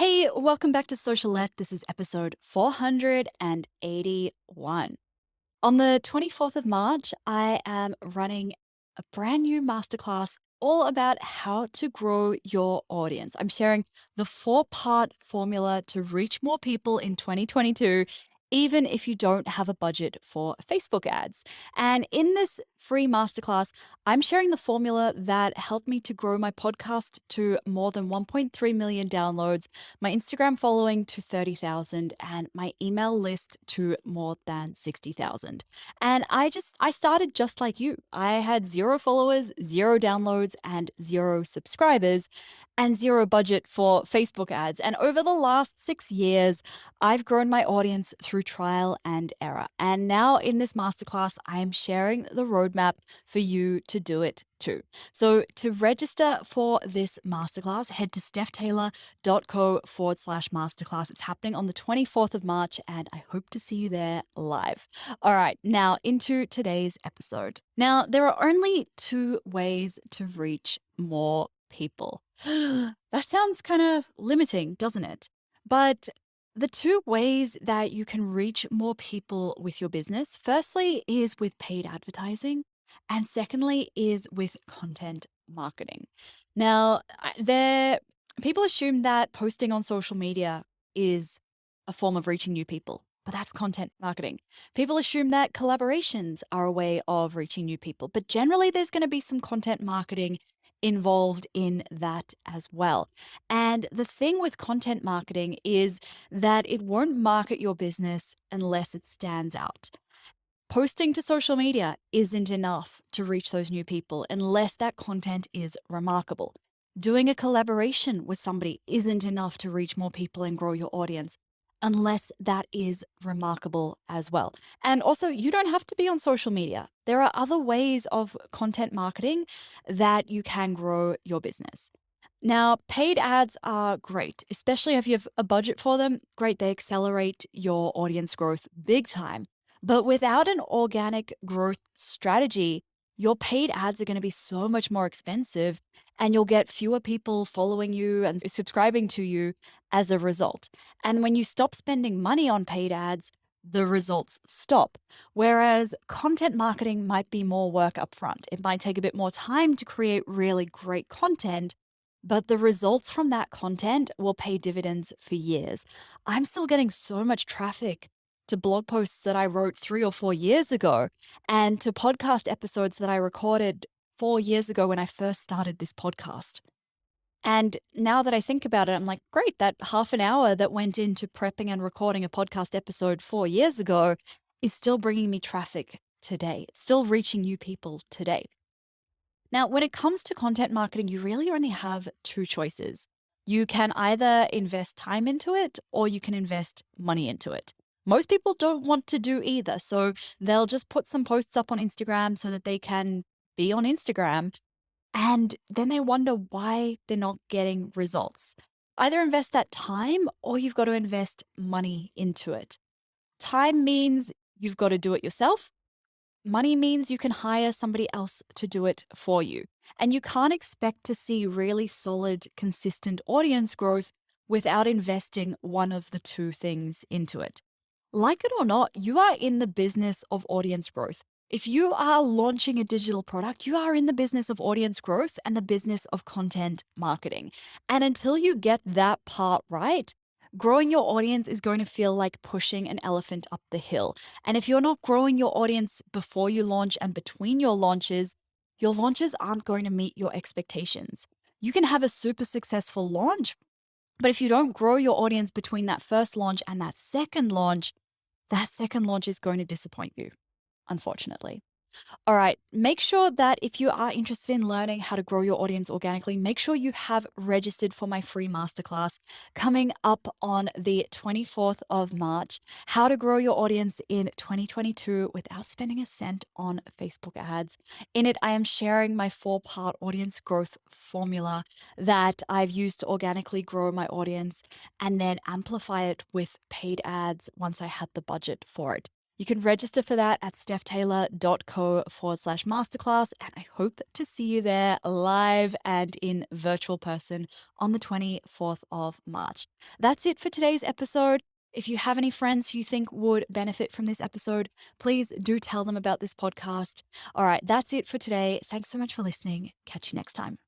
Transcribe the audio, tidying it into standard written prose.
Hey, welcome back to Socialette. This is episode 481. On the 24th of March, I am running a brand new masterclass all about how to grow your audience. I'm sharing the four-part formula to reach more people in 2022, even if you don't have a budget for Facebook ads. And in this free masterclass, I'm sharing the formula that helped me to grow my podcast to more than 1.3 million downloads, my Instagram following to 30,000, and my email list to more than 60,000. And I started just like you. I had 0 followers, 0 downloads, and 0 subscribers, and 0 budget for Facebook ads. And over the last 6 years, I've grown my audience through trial and error. And now in this masterclass, I am sharing the roadmap for you to do it too. So to register for this masterclass, head to stephtaylor.co/masterclass. It's happening on the 24th of March, and I hope to see you there live. All right, now into today's episode. Now, there are only 2 ways to reach more people. That sounds kind of limiting, doesn't it? But the 2 ways that you can reach more people with your business, firstly, is with paid advertising, and secondly, is with content marketing. Now, people assume that posting on social media is a form of reaching new people, but that's content marketing. People assume that collaborations are a way of reaching new people, but generally there's going to be some content marketing involved in that as well. And the thing with content marketing is that it won't market your business unless it stands out. Posting to social media isn't enough to reach those new people unless that content is remarkable. Doing a collaboration with somebody isn't enough to reach more people and grow your audience unless that is remarkable as well. And also, you don't have to be on social media. There are other ways of content marketing that you can grow your business. Now, paid ads are great, especially if you have a budget for them. Great, they accelerate your audience growth big time. But without an organic growth strategy, your paid ads are going to be so much more expensive, and you'll get fewer people following you and subscribing to you as a result. And when you stop spending money on paid ads, the results stop. Whereas content marketing might be more work upfront. It might take a bit more time to create really great content, but the results from that content will pay dividends for years. I'm still getting so much traffic to blog posts that I wrote 3 or 4 years ago, and to podcast episodes that I recorded 4 years ago when I first started this podcast. And now that I think about it, I'm like, great, that half an hour that went into prepping and recording a podcast episode 4 years ago is still bringing me traffic today. It's still reaching new people today. Now, when it comes to content marketing, you really only have 2 choices. You can either invest time into it or you can invest money into it. Most people don't want to do either, so they'll just put some posts up on Instagram so that they can be on Instagram, and then they wonder why they're not getting results. Either invest that time or you've got to invest money into it. Time means you've got to do it yourself. Money means you can hire somebody else to do it for you. And you can't expect to see really solid, consistent audience growth without investing one of the 2 things into it. Like it or not, you are in the business of audience growth. If you are launching a digital product, you are in the business of audience growth and the business of content marketing. And until you get that part right, growing your audience is going to feel like pushing an elephant up the hill. And if you're not growing your audience before you launch and between your launches aren't going to meet your expectations. You can have a super successful launch, but if you don't grow your audience between that first launch and that second launch is going to disappoint you, unfortunately. All right, make sure that if you are interested in learning how to grow your audience organically, make sure you have registered for my free masterclass coming up on the 24th of March, how to grow your audience in 2022 without spending a cent on Facebook ads. In it, I am sharing my 4-part audience growth formula that I've used to organically grow my audience and then amplify it with paid ads once I had the budget for it. You can register for that at stephtaylor.co/masterclass. And I hope to see you there live and in virtual person on the 24th of March. That's it for today's episode. If you have any friends who you think would benefit from this episode, please do tell them about this podcast. All right, that's it for today. Thanks so much for listening. Catch you next time.